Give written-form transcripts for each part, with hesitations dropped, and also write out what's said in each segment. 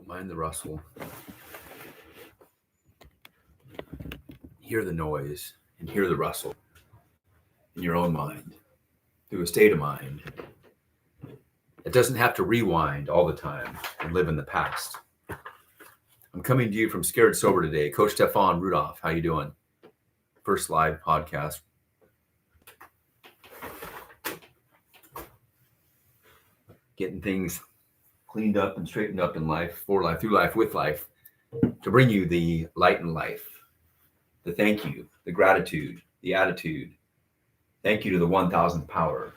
Don't mind the rustle. Hear the noise and hear the rustle in your own mind through a state of mind. It doesn't have to rewind all the time and live in the past. I'm coming to you from Scared Sober today. Coach Stefan Rudolph, how you doing? First live podcast. Getting things cleaned up and straightened up in life, for life, through life, with life, to bring you the light in life, the thank you, the gratitude, the attitude. Thank you to the 1,000th power.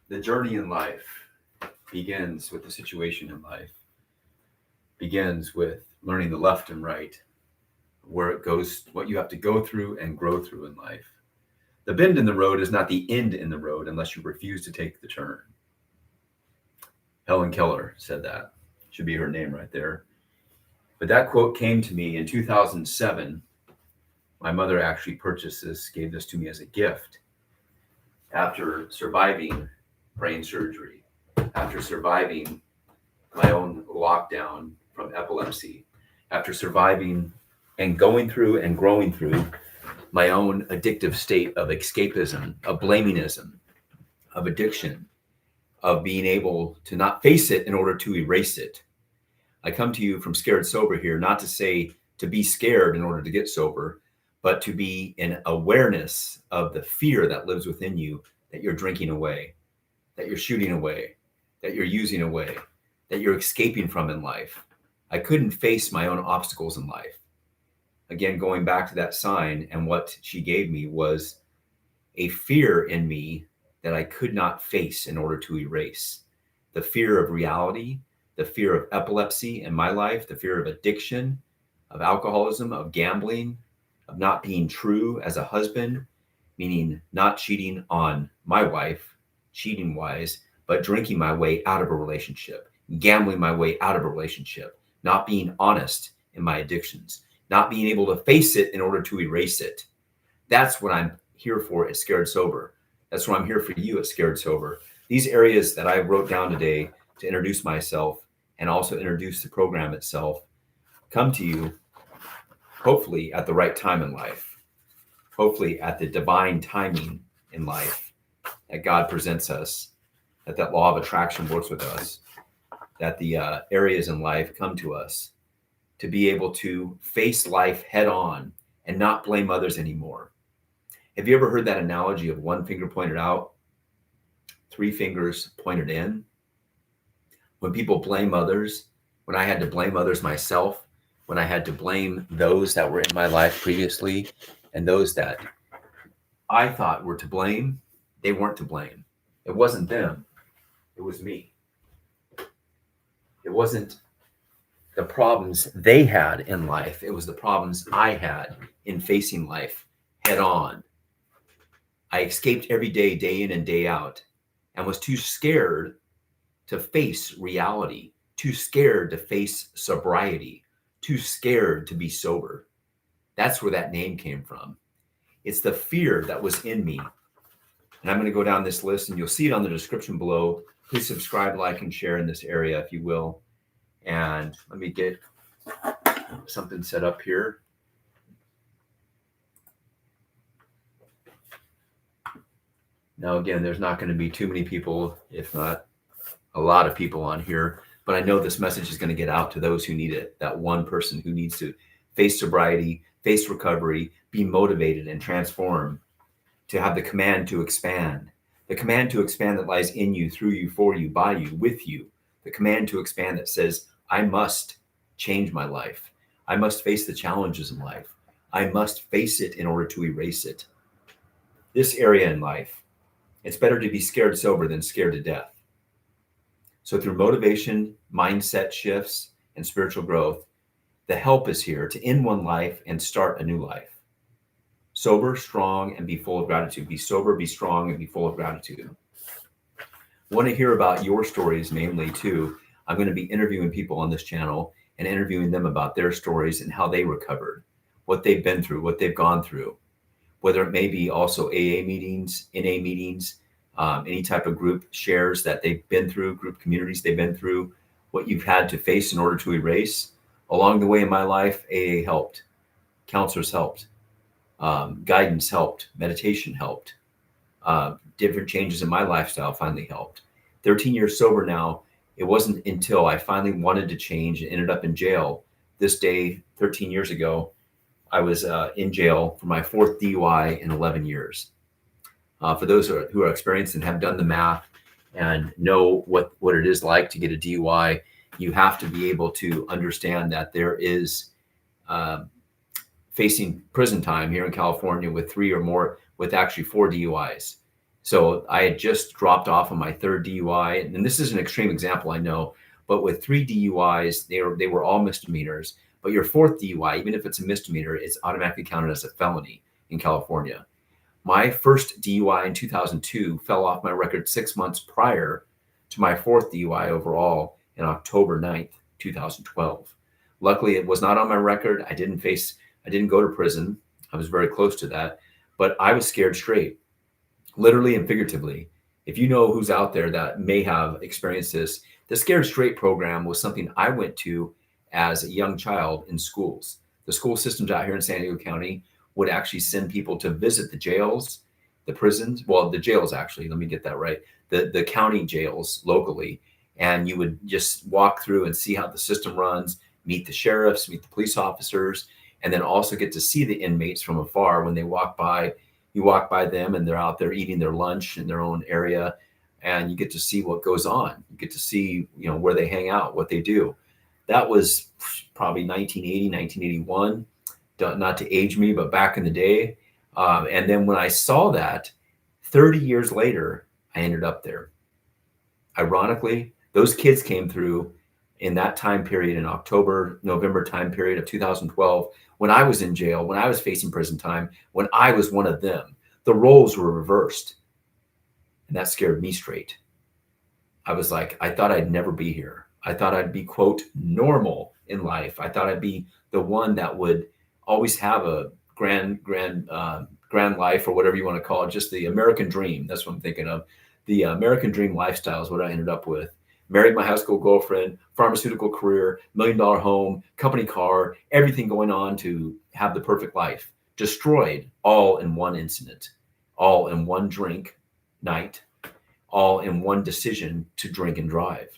The journey in life begins with the situation in life, begins with learning the left and right, where it goes, what you have to go through and grow through in life. The bend in the road is not the end in the road unless you refuse to take the turn. Helen Keller said that. Should be her name right there. But that quote came to me in 2007. My mother actually purchased this, gave this to me as a gift after surviving brain surgery, after surviving my own lockdown from epilepsy, after surviving and going through and growing through my own addictive state of escapism, of blamingism, of addiction, of being able to not face it in order to erase it. I come to you from Scared Sober here, not to say to be scared in order to get sober, but to be in awareness of the fear that lives within you, that you're drinking away, that you're shooting away, that you're using away, that you're escaping from in life. I couldn't face my own obstacles in life. Again, going back to that sign, and what she gave me was a fear in me that I could not face in order to erase. The fear of reality, the fear of epilepsy in my life, the fear of addiction, of alcoholism, of gambling, of not being true as a husband, meaning not cheating on my wife, cheating wise, but drinking my way out of a relationship, gambling my way out of a relationship, not being honest in my addictions, not being able to face it in order to erase it. That's what I'm here for at Scared Sober. That's what I'm here for you at Scared Sober. These areas that I wrote down today to introduce myself and also introduce the program itself come to you hopefully at the right time in life, hopefully at the divine timing in life that God presents us, that law of attraction works with us, that the areas in life come to us to be able to face life head on and not blame others anymore. Have you ever heard that analogy of one finger pointed out, three fingers pointed in? When people blame others, when I had to blame others myself, when I had to blame those that were in my life previously and those that I thought were to blame, they weren't to blame. It wasn't them. It was me. It wasn't the problems they had in life. It was the problems I had in facing life head on. I escaped every day, day in and day out, and was too scared to face reality, too scared to face sobriety, too scared to be sober. That's where that name came from. It's the fear that was in me. And I'm going to go down this list, and you'll see it on the description below. Please subscribe, like, and share in this area if you will. And let me get something set up here. Now, again, there's not going to be too many people, if not a lot of people on here, but I know this message is going to get out to those who need it, that one person who needs to face sobriety, face recovery, be motivated and transform, to have the command to expand, the command to expand that lies in you, through you, for you, by you, with you, the command to expand that says, I must change my life. I must face the challenges in life. I must face it in order to erase it. This area in life, it's better to be scared sober than scared to death. So through motivation, mindset shifts, and spiritual growth, the help is here to end one life and start a new life. Sober, strong, and be full of gratitude. Be sober, be strong, and be full of gratitude. Want to hear about your stories mainly too. I'm going to be interviewing people on this channel and interviewing them about their stories and how they recovered, what they've been through, what they've gone through, whether it may be also AA meetings, NA meetings, any type of group shares that they've been through, group communities they've been through, what you've had to face in order to erase. Along the way in my life, AA helped, counselors helped, guidance helped, meditation helped, different changes in my lifestyle finally helped. 13 years sober now, it wasn't until I finally wanted to change and ended up in jail. This day, 13 years ago, I was in jail for my fourth DUI in 11 years. For those who are experienced and have done the math and know what it is like to get a DUI, you have to be able to understand that there is facing prison time here in California with 3 or more, with actually 4 DUIs. So I had just dropped off on my third DUI, and this is an extreme example, I know, but with 3 DUIs, they were all misdemeanors. But your fourth DUI, even if it's a misdemeanor, it's automatically counted as a felony in California. My first DUI in 2002 fell off my record 6 months prior to my fourth DUI overall in October 9th, 2012. Luckily, it was not on my record. I didn't go to prison. I was very close to that, but I was scared straight, literally and figuratively. If you know who's out there that may have experienced this, the Scared Straight program was something I went to as a young child in schools. The school systems out here in San Diego County would actually send people to visit the jails, the prisons. Well, the jails, actually, let me get that right. The county jails locally. And you would just walk through and see how the system runs, meet the sheriffs, meet the police officers, and then also get to see the inmates from afar when they walk by. You walk by them and they're out there eating their lunch in their own area, and you get to see what goes on. You get to see, where they hang out, what they do. That was probably 1980, 1981. Not to age me, but back in the day. And then when I saw that, 30 years later, I ended up there. Ironically, those kids came through in that time period, in October, November time period of 2012, when I was in jail, when I was facing prison time, when I was one of them. The roles were reversed. And that scared me straight. I was like, I thought I'd never be here. I thought I'd be, quote, normal in life. I thought I'd be the one that would always have a grand life, or whatever you want to call it, just the American dream. That's what I'm thinking of. The American dream lifestyle is what I ended up with. Married my high school girlfriend, pharmaceutical career, $1 million home, company car, everything going on to have the perfect life. Destroyed all in one incident, all in one drink night, all in one decision to drink and drive.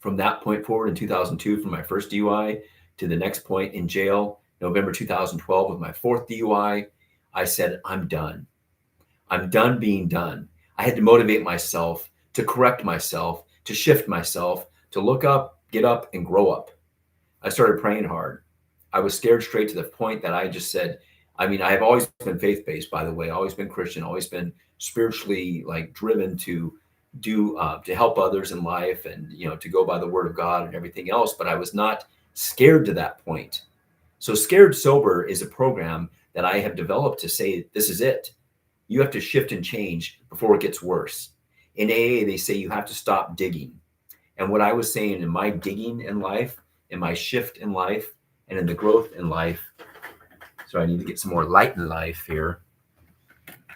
From that point forward in 2002, from my first DUI to the next point in jail, November 2012, with my fourth DUI, I said, I'm done. I'm done being done. I had to motivate myself, to correct myself, to shift myself, to look up, get up, and grow up. I started praying hard. I was scared straight to the point that I just said, I have always been faith-based, by the way, always been Christian, always been spiritually driven to do, to help others in life, and, to go by the word of God and everything else. But I was not scared to that point. So Scared Sober is a program that I have developed to say, this is it. You have to shift and change before it gets worse. In AA, they say you have to stop digging. And what I was saying in my digging in life, in my shift in life, and in the growth in life, so I need to get some more light in life here.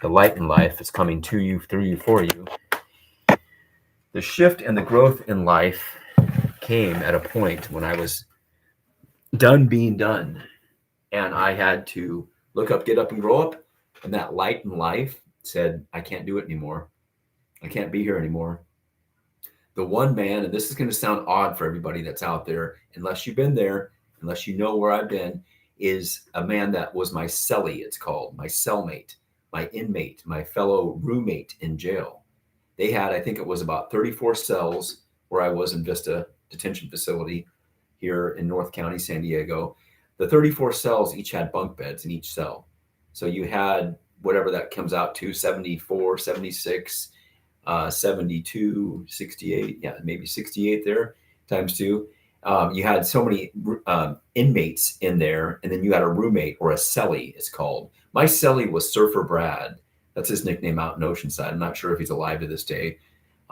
The light in life is coming to you, through you, for you. The shift and the growth in life came at a point when I was done being done. And I had to look up, get up, and grow up. And that light in life said, I can't do it anymore. I can't be here anymore. The one man, and this is going to sound odd for everybody that's out there, unless you've been there, unless you know where I've been, is a man that was my cellie, it's called, my cellmate, my inmate, my fellow roommate in jail. They had, I think it was about 34 cells where I was in Vista Detention Facility here in North County, San Diego. The 34 cells each had bunk beds in each cell. So you had whatever that comes out to, 74, 76, 72, 68, maybe 68 there, times 2. You had so many inmates in there, and then you had a roommate, or a cellie, it's called. My cellie was Surfer Brad. That's his nickname out in Oceanside. I'm not sure if he's alive to this day.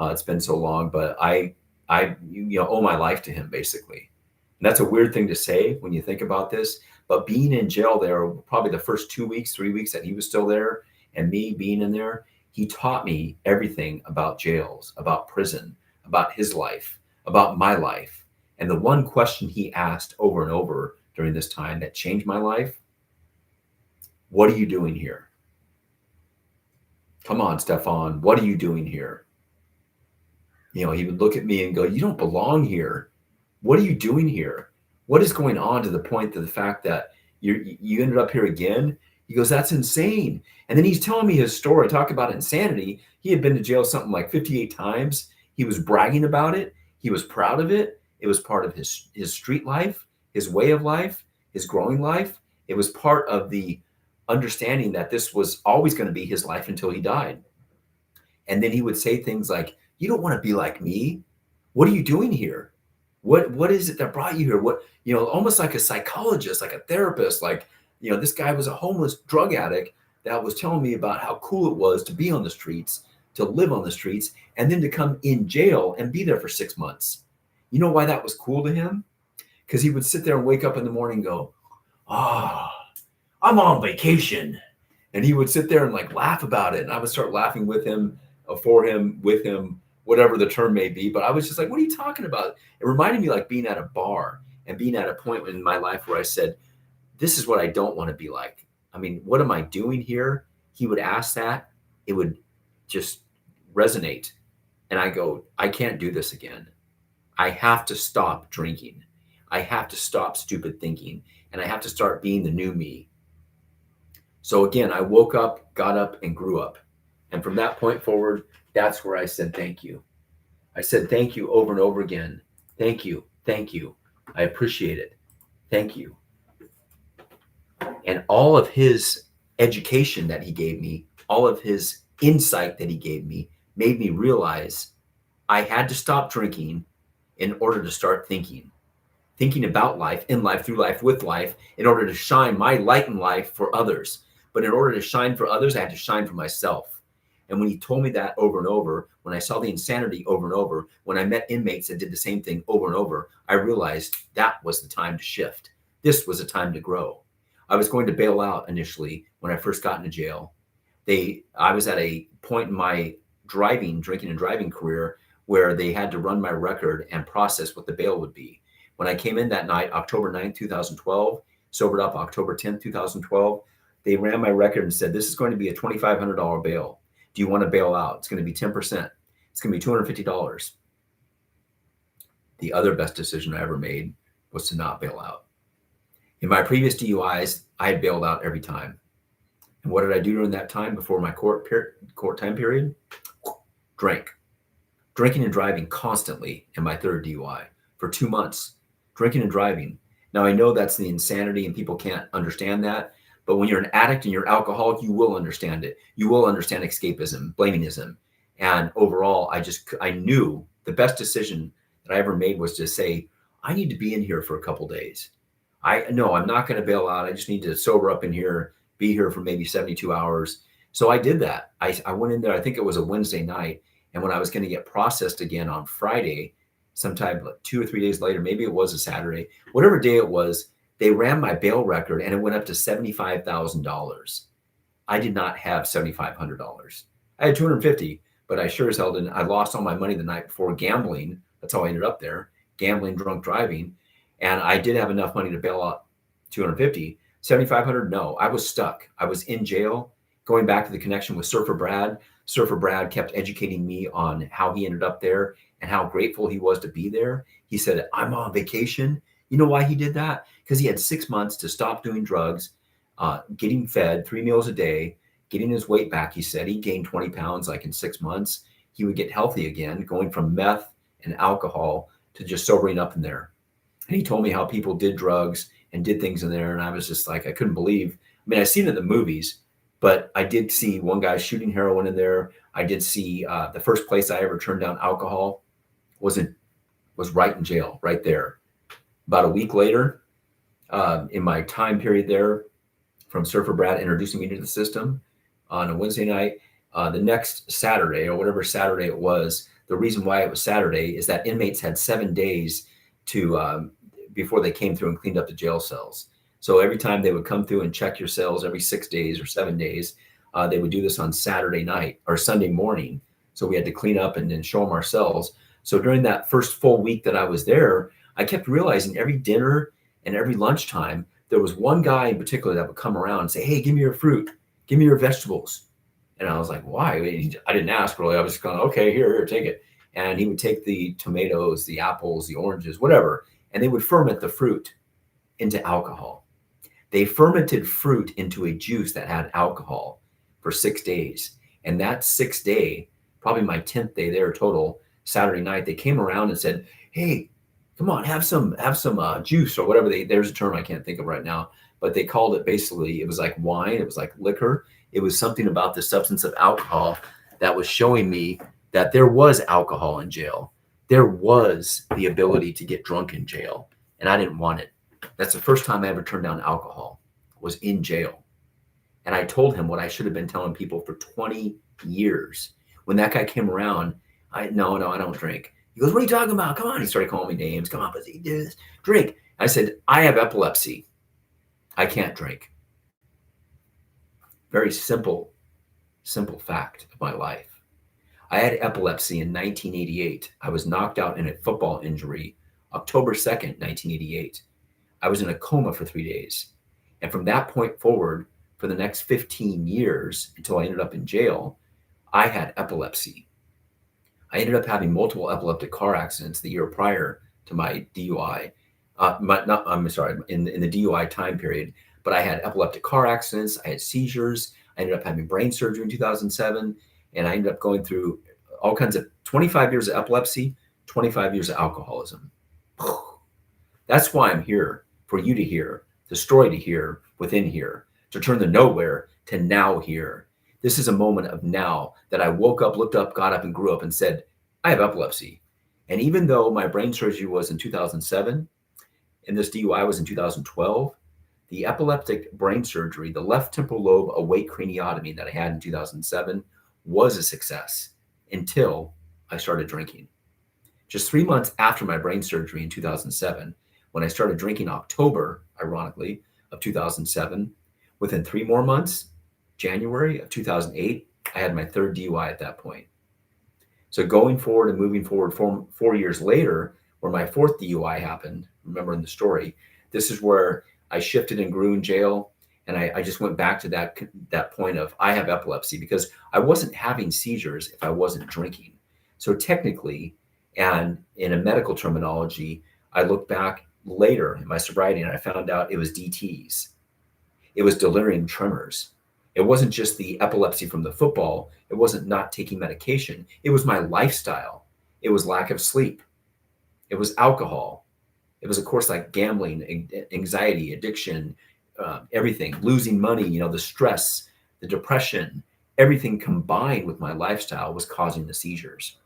It's been so long, but I owe my life to him, basically. And that's a weird thing to say when you think about this, but being in jail there, probably the first 2 weeks, 3 weeks that he was still there, and me being in there, he taught me everything about jails, about prison, about his life, about my life. And the one question he asked over and over during this time that changed my life, what are you doing here? Come on, Stefan, what are you doing here? You know, he would look at me and go, you don't belong here. What are you doing here? What is going on, to the point to the fact that you ended up here again? He goes, that's insane. And then he's telling me his story, talk about insanity. He had been to jail something like 58 times. He was bragging about it. He was proud of it. It was part of his street life, his way of life, his growing life. It was part of the understanding that this was always going to be his life until he died. And then he would say things like, you don't want to be like me. What are you doing here? What is it that brought you here? What, you know, almost like a psychologist, like a therapist, like, you know, this guy was a homeless drug addict that was telling me about how cool it was to be on the streets, to live on the streets, and then to come in jail and be there for 6 months. You know why that was cool to him? Because he would sit there and wake up in the morning and go, I'm on vacation. And he would sit there and like laugh about it. And I would start laughing with him, for him, with him, whatever the term may be. But I was just like, what are you talking about? It reminded me like being at a bar and being at a point in my life where I said, this is what I don't want to be like. I mean, what am I doing here? He would ask that. It would just resonate. And I go, I can't do this again. I have to stop drinking. I have to stop stupid thinking. And I have to start being the new me. So again, I woke up, got up, and grew up. And from that point forward, that's where I said, thank you. I said, thank you over and over again. Thank you. Thank you. I appreciate it. Thank you. And all of his education that he gave me, all of his insight that he gave me, made me realize I had to stop drinking in order to start thinking about life, in life, through life, with life, in order to shine my light in life for others. But in order to shine for others, I had to shine for myself. And when he told me that over and over, when I saw the insanity over and over, when I met inmates that did the same thing over and over, I realized that was the time to shift. This was a time to grow. I was going to bail out initially when I first got into jail. I was at a point in my drinking and driving career where they had to run my record and process what the bail would be. When I came in that night, October 9th, 2012, sobered up October 10th, 2012, they ran my record and said, this is going to be a $2,500 bail. Do you want to bail out? It's going to be 10%. It's going to be $250. The other best decision I ever made was to not bail out. In my previous DUIs, I had bailed out every time. And what did I do during that time before my court time period? Drinking and driving constantly in my third DUI for 2 months. Drinking and driving. Now, I know that's the insanity and people can't understand that. But when you're an addict and you're alcoholic, you will understand it. You will understand escapism, blamingism. And overall, I knew the best decision that I ever made was to say, I need to be in here for a couple days. I'm not going to bail out. I just need to sober up in here, be here for maybe 72 hours. So I did that. I went in there, I think it was a Wednesday night. And when I was going to get processed again on Friday, sometime like 2 or 3 days later, maybe it was a Saturday, whatever day it was, they ran my bail record and it went up to $75,000. I did not have $7,500. I had $250, but I sure as hell didn't. I lost all my money the night before gambling. That's how I ended up there, gambling, drunk driving. And I did have enough money to bail out $250. $7,500, no. I was stuck. I was in jail. Going back to the connection with Surfer Brad, Surfer Brad kept educating me on how he ended up there and how grateful he was to be there. He said, I'm on vacation. You know why he did that? Because he had 6 months to stop doing drugs, getting fed 3 meals a day, getting his weight back. He said he gained 20 pounds like in 6 months. He would get healthy again, going from meth and alcohol to just sobering up in there. And he told me how people did drugs and did things in there. And I was just like, I couldn't believe. I mean, I've seen it in the movies, but I did see one guy shooting heroin in there. I did see the first place I ever turned down alcohol was right in jail, right there. About a week later, in my time period there, from Surfer Brad introducing me to the system on a Wednesday night, the next Saturday or whatever Saturday it was, the reason why it was Saturday is that inmates had 7 days to before they came through and cleaned up the jail cells. So every time they would come through and check your cells every 6 days or 7 days, they would do this on Saturday night or Sunday morning. So we had to clean up and then show them our cells. So during that first full week that I was there, I kept realizing every dinner and every lunchtime, there was one guy in particular that would come around and say, hey, give me your fruit, give me your vegetables. And I was like, why? I didn't ask really. I was just going, okay, here, take it. And he would take the tomatoes, the apples, the oranges, whatever, and they would ferment the fruit into alcohol. They fermented fruit into a juice that had alcohol for 6 days. And that 6th day, probably my 10th day there total, Saturday night, they came around and said, hey, come on, have some juice or whatever. There's a term I can't think of right now, but they called it basically, it was like wine. It was like liquor. It was something about the substance of alcohol that was showing me that there was alcohol in jail. There was the ability to get drunk in jail, and I didn't want it. That's the first time I ever turned down alcohol, was in jail. And I told him what I should have been telling people for 20 years. When that guy came around, no, I don't drink. He goes, what are you talking about? Come on. He started calling me names. Come on, pussy, do this. Drink. I said, I have epilepsy. I can't drink. Very simple fact of my life. I had epilepsy in 1988. I was knocked out in a football injury, October 2nd, 1988. I was in a coma for 3 days. And from that point forward, for the next 15 years, until I ended up in jail, I had epilepsy. I ended up having multiple epileptic car accidents the year prior to my DUI. In the DUI time period, but I had epileptic car accidents. I had seizures. I ended up having brain surgery in 2007. And I ended up going through all kinds of 25 years of epilepsy, 25 years of alcoholism. That's why I'm here, for you to hear, the story to hear within here, to turn the nowhere to now here. This is a moment of now that I woke up, looked up, got up, and grew up and said, I have epilepsy. And even though my brain surgery was in 2007, and this DUI was in 2012, the epileptic brain surgery, the left temporal lobe awake craniotomy that I had in 2007 was a success until I started drinking. Just 3 months after my brain surgery in 2007, when I started drinking October, ironically, of 2007, within 3 more months, January of 2008, I had my 3rd DUI at that point. So going forward and moving forward 4 years later, where my 4th DUI happened, remember in the story, this is where I shifted and grew in jail. And I just went back to that point of I have epilepsy, because I wasn't having seizures if I wasn't drinking. So technically, and in a medical terminology, I looked back later in my sobriety and I found out it was DTs. It was delirium tremors. It wasn't just the epilepsy from the football. It wasn't not taking medication. It was my lifestyle. It was lack of sleep. It was alcohol. It was, of course, like gambling, anxiety, addiction, everything, losing money, the stress, the depression, everything combined with my lifestyle was causing the seizures.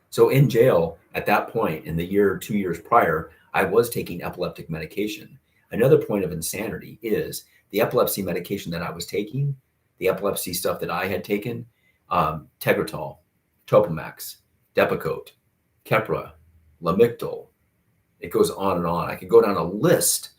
So in jail at that point, in the year, 2 years prior, I was taking epileptic medication. Another point of insanity is the epilepsy medication that I was taking, the epilepsy stuff that I had taken, Tegretol, Topamax, Depakote, Keppra, Lamictal. It goes on and on. I could go down a list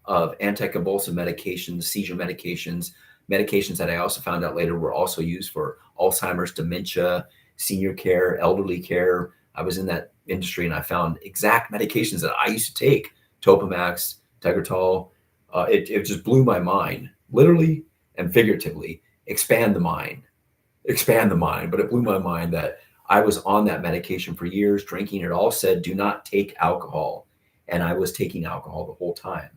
of anticonvulsive medications, seizure medications that I also found out later were also used for Alzheimer's, dementia, senior care, elderly care. I was in that industry and I found exact medications that I used to take, Topamax, Tegretol. It just blew my mind, literally and figuratively. Expand the mind. But it blew my mind that I was on that medication for years, drinking. It all said, do not take alcohol. And I was taking alcohol the whole time.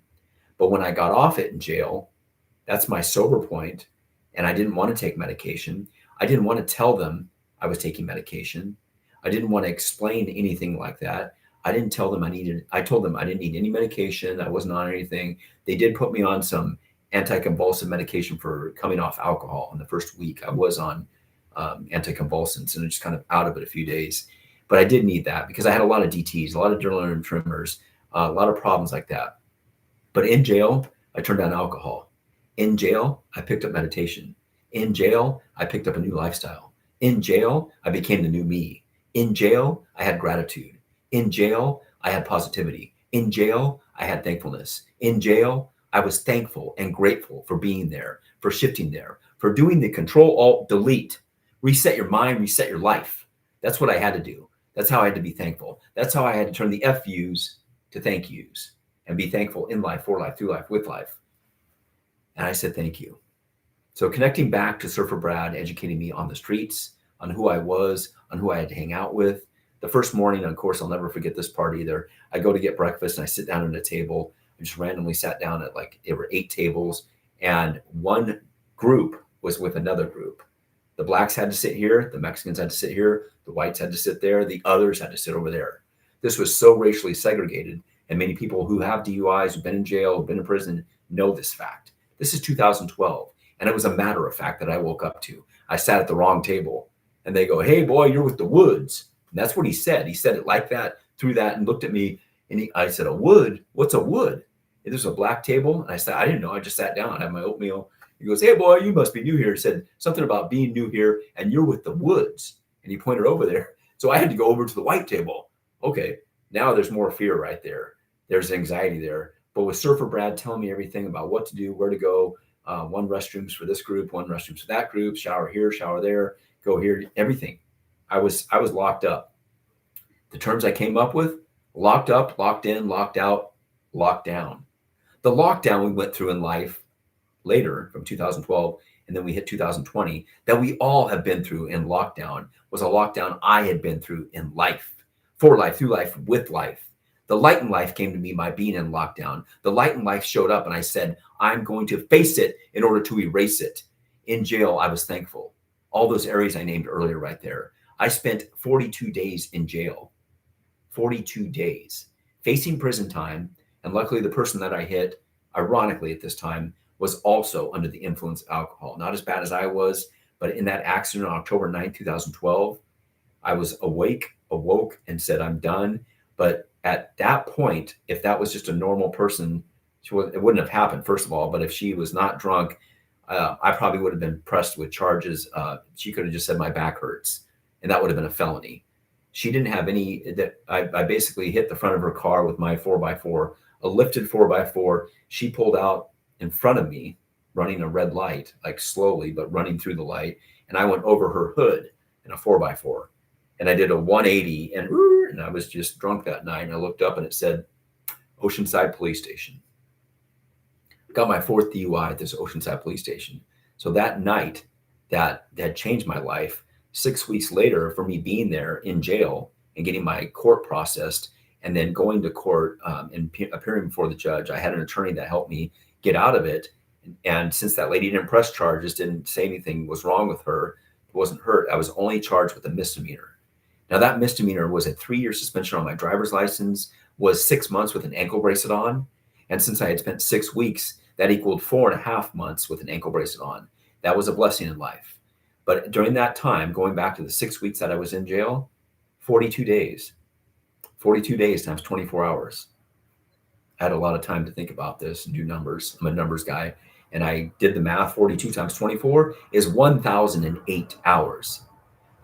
But when I got off it in jail, that's my sober point, and I didn't want to take medication. I didn't want to tell them I was taking medication. I didn't want to explain anything like that. I told them I didn't need any medication. I wasn't on anything. They did put me on some anticonvulsive medication for coming off alcohol. In the first week, I was on anticonvulsants and just kind of out of it a few days. But I did need that because I had a lot of DTs, a lot of delirium tremors, a lot of problems like that. But in jail, I turned down alcohol. In jail, I picked up meditation. In jail, I picked up a new lifestyle. In jail, I became the new me. In jail, I had gratitude. In jail, I had positivity. In jail, I had thankfulness. In jail, I was thankful and grateful for being there, for shifting there, for doing the Control-Alt-Delete. Reset your mind, reset your life. That's what I had to do. That's how I had to be thankful. That's how I had to turn the F yous to thank yous and be thankful in life, for life, through life, with life. And I said, thank you. So connecting back to Surfer Brad, educating me on the streets, on who I was, on who I had to hang out with. The first morning, of course, I'll never forget this part either. I go to get breakfast and I sit down at a table. I just randomly sat down at there were 8 tables, and one group was with another group. The blacks had to sit here, the Mexicans had to sit here, the whites had to sit there, the others had to sit over there. This was so racially segregated, and many people who have DUIs, who've been in jail, who've been in prison, know this fact. This is 2012, and it was a matter of fact that I woke up to. I sat at the wrong table, and they go, "Hey, boy, you're with the Woods." And that's what he said. He said it like that, through that, and looked at me, and I said, "A wood? What's a wood?" And there's a black table, and I said, "I didn't know. I just sat down, I had my oatmeal." He goes, "Hey, boy, you must be new here." He said something about being new here, and you're with the Woods. And he pointed over there. So I had to go over to the white table. Okay, now there's more fear right there. There's anxiety there. But with Surfer Brad telling me everything about what to do, where to go, one restrooms for this group, one restrooms for that group, shower here, shower there, go here, everything. I was locked up. The terms I came up with: locked up, locked in, locked out, locked down. The lockdown we went through in life later from 2012, and then we hit 2020, that we all have been through in lockdown, was a lockdown I had been through in life, for life, through life, with life. The light in life came to me by being in lockdown. The light in life showed up, and I said, I'm going to face it in order to erase it. In jail, I was thankful. All those areas I named earlier right there. I spent 42 days in jail. 42 days facing prison time. And luckily, the person that I hit, ironically at this time, was also under the influence of alcohol. Not as bad as I was, but in that accident on October 9th, 2012, I was awoke, and said, I'm done. But at that point, if that was just a normal person, it wouldn't have happened, first of all. But if she was not drunk, I probably would have been pressed with charges. She could have just said my back hurts, and that would have been a felony. She didn't have any. I basically hit the front of her car with my 4x4, a lifted 4x4. She pulled out in front of me, running a red light, like slowly, but running through the light. And I went over her hood in a 4x4. And I did a 180, and I was just drunk that night. And I looked up and it said Oceanside Police Station. Got my 4th DUI at this Oceanside Police Station. So that night, that changed my life. 6 weeks later, for me being there in jail and getting my court processed, and then going to court and appearing before the judge, I had an attorney that helped me get out of it. And since that lady didn't press charges, didn't say anything was wrong with her, wasn't hurt, I was only charged with a misdemeanor. Now that misdemeanor was a 3-year suspension on my driver's license, was 6 months with an ankle bracelet on. And since I had spent 6 weeks, that equaled 4.5 months with an ankle bracelet on. That was a blessing in life. But during that time, going back to the 6 weeks that I was in jail, 42 days times 24 hours. I had a lot of time to think about this and do numbers. I'm a numbers guy. And I did the math. 42 times 24 is 1,008 hours.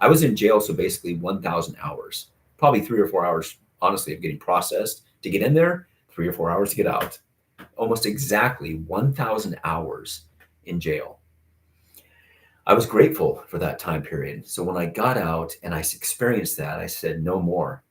I was in jail, so basically 1,000 hours. Probably 3 or 4 hours, honestly, of getting processed to get in there, 3 or 4 hours to get out. Almost exactly 1,000 hours in jail. I was grateful for that time period. So when I got out and I experienced that, I said, no more.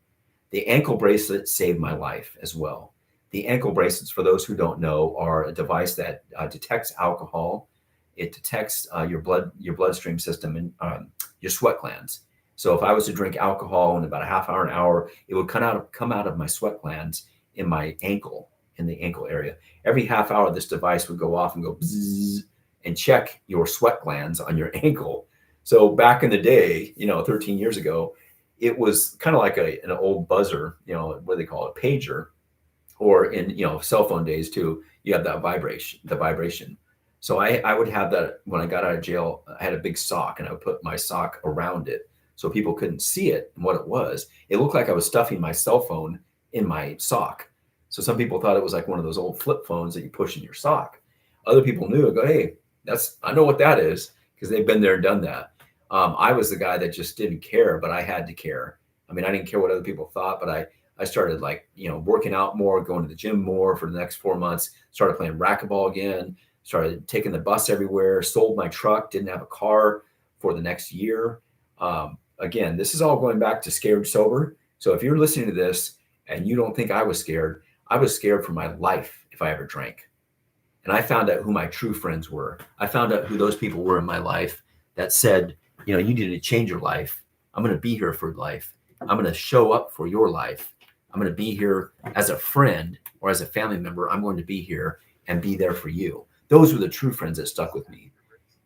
The ankle bracelet saved my life as well. The ankle bracelets, for those who don't know, are a device that detects alcohol. It detects your bloodstream system and your sweat glands. So if I was to drink alcohol in about a half hour, an hour, it would come out of my sweat glands in my ankle, in the ankle area. Every half hour, this device would go off and go bzzz and check your sweat glands on your ankle. So back in the day, 13 years ago, it was kind of like an old buzzer, what do they call it, pager, or in cell phone days too. You have that vibration. So I would have that when I got out of jail. I had a big sock, and I would put my sock around it so people couldn't see it and what it was. It looked like I was stuffing my cell phone in my sock. So some people thought it was like one of those old flip phones that you push in your sock. Other people knew. I go, hey, I know what that is, because they've been there and done that. I was the guy that just didn't care, but I had to care. I mean, I didn't care what other people thought, but I started working out more, going to the gym more for the next 4 months, started playing racquetball again, started taking the bus everywhere, sold my truck, didn't have a car for the next year. again, this is all going back to scared sober. So if you're listening to this and you don't think I was scared for my life if I ever drank. And I found out who my true friends were. I found out who those people were in my life that said, you need to change your life. I'm going to be here for life. I'm going to show up for your life. I'm going to be here as a friend or as a family member. I'm going to be here and be there for you. Those were the true friends that stuck with me.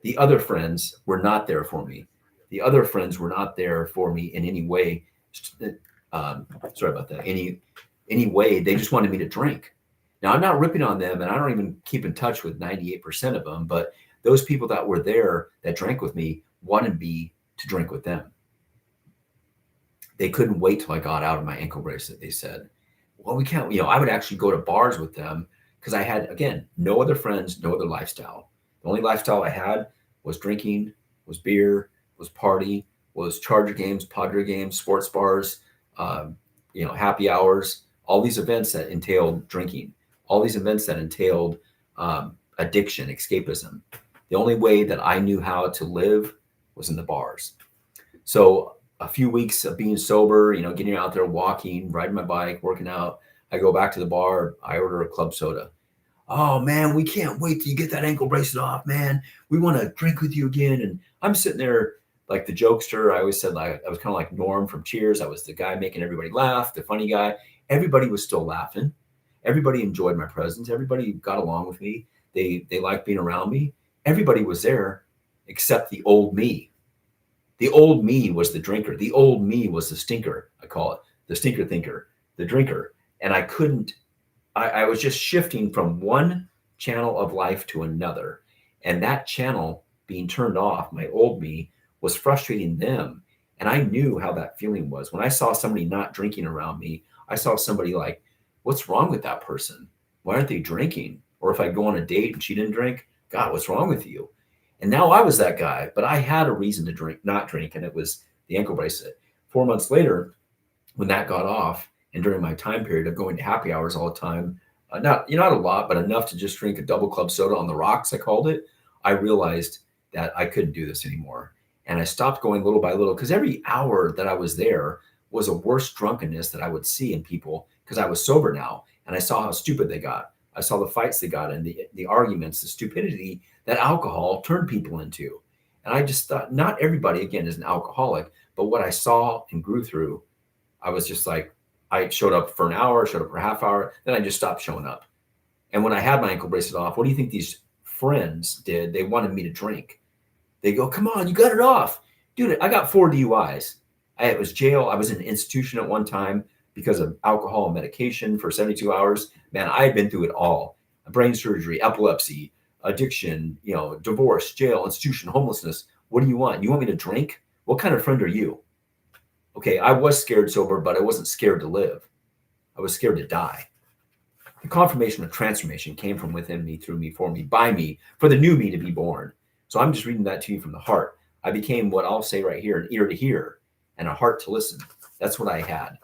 The other friends were not there for me. The other friends were not there for me in any way. Sorry about that. Any way. They just wanted me to drink. Now, I'm not ripping on them, and I don't even keep in touch with 98% of them, but those people that were there that drank with me wanted me to drink with them. They couldn't wait till I got out of my ankle bracelet. They said, well, we can't, I would actually go to bars with them because I had, again, no other friends, no other lifestyle. The only lifestyle I had was drinking, was beer, was party, was Charger games, Padre games, sports bars, happy hours, all these events that entailed drinking, all these events that entailed addiction, escapism. The only way that I knew how to live was in the bars. So a few weeks of being sober, getting out there, walking, riding my bike, working out, I go back to the bar, I order a club soda. Oh man, we can't wait till you get that ankle bracelet off, man. We want to drink with you again. And I'm sitting there like the jokester. I always said I was kind of like Norm from Cheers. I was the guy making everybody laugh, the funny guy. Everybody was still laughing. Everybody enjoyed my presence. Everybody got along with me. They liked being around me. Everybody was there except the old me. The old me was the drinker. The old me was the stinker, I call it. The stinker thinker, the drinker. And I was just shifting from one channel of life to another. And that channel being turned off, my old me, was frustrating them. And I knew how that feeling was. When I saw somebody not drinking around me, I saw somebody like, what's wrong with that person? Why aren't they drinking? Or if I go on a date and she didn't drink, God, what's wrong with you? And now I was that guy, but I had a reason to not drink, and it was the ankle bracelet. 4 months later, when that got off, and during my time period of going to happy hours all the time, not a lot, but enough to just drink a double club soda on the rocks, I called it, I realized that I couldn't do this anymore. And I stopped going little by little because every hour that I was there was a worse drunkenness that I would see in people because I was sober now. And I saw how stupid they got. I saw the fights they got and the arguments, the stupidity that alcohol turned people into. And I just thought, not everybody, again, is an alcoholic, but what I saw and grew through, I was just like, I showed up for an hour, showed up for a half hour, then I just stopped showing up. And when I had my ankle bracelet off, what do you think these friends did? They wanted me to drink. They go, come on, you got it off. Dude, I got 4 DUIs. It was jail. I was in an institution at one time because of alcohol and medication for 72 hours. Man, I had been through it all. Brain surgery, epilepsy, addiction, divorce, jail, institution, homelessness. What do you want? You want me to drink? What kind of friend are you? Okay, I was scared sober, but I wasn't scared to live. I was scared to die. The confirmation of transformation came from within me, through me, for me, by me, for the new me to be born. So I'm just reading that to you from the heart. I became what I'll say right here, an ear to hear and a heart to listen. That's what I had.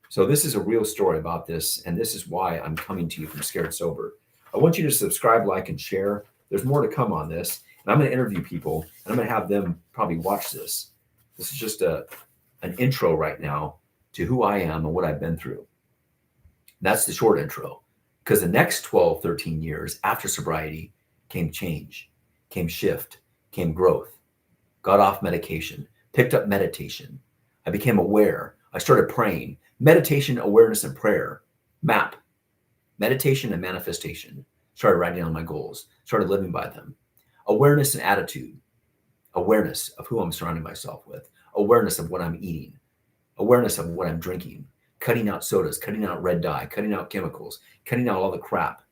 So this is a real story about this, and this is why I'm coming to you from Scared Sober. I want you to subscribe, like, and share. There's more to come on this. And I'm going to interview people, and I'm going to have them probably watch this. This is just an intro right now to who I am and what I've been through. That's the short intro, because the next 12, 13 years after sobriety came change, came shift, came growth. Got off medication, picked up meditation. I became aware. I started praying. Meditation, awareness, and prayer. MAP. Meditation and manifestation. Started writing down my goals. Started living by them. Awareness and attitude. Awareness of who I'm surrounding myself with. Awareness of what I'm eating. Awareness of what I'm drinking. Cutting out sodas, cutting out red dye, cutting out chemicals, cutting out all the crap.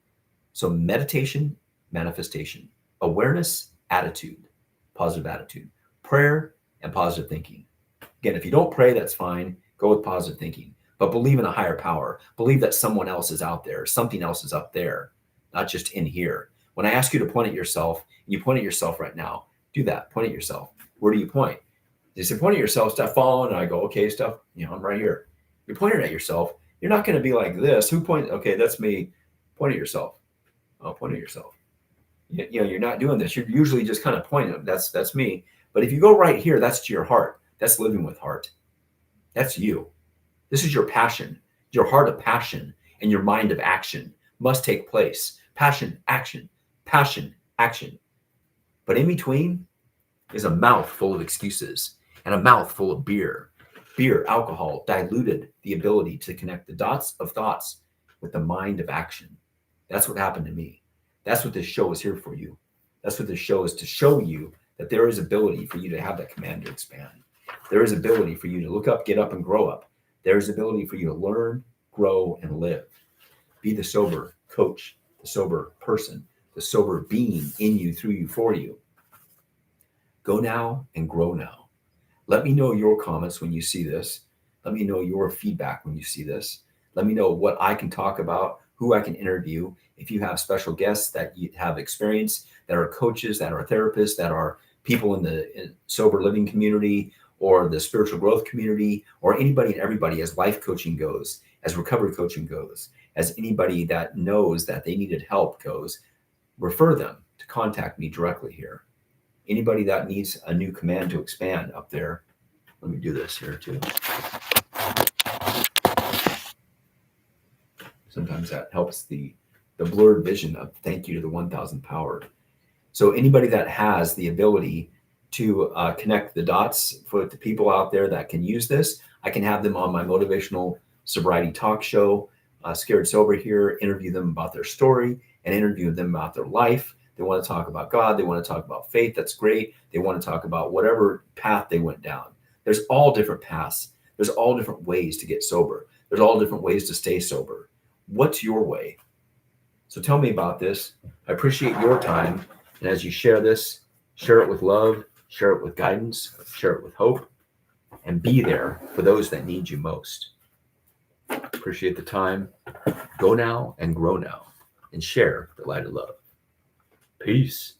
So meditation, manifestation. Awareness, attitude, positive attitude. Prayer, and positive thinking. Again, if you don't pray, that's fine. Go with positive thinking. But believe in a higher power. Believe that someone else is out there. Something else is up there, not just in here. When I ask you to point at yourself, and you point at yourself right now, do that. Point at yourself. Where do you point? You say, point at yourself, Stefan. And I go, okay, Steph, I'm right here. You're pointing at yourself. You're not going to be like this. Who points? Okay, that's me. Point at yourself. Oh, point at yourself. You're not doing this. You're usually just kind of pointing. That's me. But if you go right here, that's to your heart. That's living with heart. That's you. This is your passion. Your heart of passion and your mind of action must take place. Passion, action, passion, action. But in between is a mouth full of excuses and a mouth full of beer. Beer, alcohol, diluted the ability to connect the dots of thoughts with the mind of action. That's what happened to me. That's what this show is here for you. That's what this show is, to show you that there is ability for you to have that command to expand. There is ability for you to look up, get up, and grow up. There is ability for you to learn, grow, and live. Be the sober coach, the sober person, the sober being in you, through you, for you. Go now and grow now. Let me know your comments when you see this. Let me know your feedback when you see this. Let me know what I can talk about, who I can interview. If you have special guests that you have experience, that are coaches, that are therapists, that are people in the sober living community or the spiritual growth community, or anybody and everybody, as life coaching goes, as recovery coaching goes, as anybody that knows that they needed help goes, refer them to contact me directly here. Anybody that needs a new command to expand up there, let me do this here too. Sometimes that helps the blurred vision of thank you to the 1,000 power. So anybody that has the ability to connect the dots for the people out there that can use this, I can have them on my motivational sobriety talk show, Scared Sober here, interview them about their story and interview them about their life. They want to talk about God. They want to talk about faith. That's great. They want to talk about whatever path they went down. There's all different paths. There's all different ways to get sober. There's all different ways to stay sober. What's your way? So tell me about this. I appreciate your time. And as you share this, share it with love, share it with guidance, share it with hope, and be there for those that need you most. Appreciate the time. Go now and grow now, and share the light of love. Peace.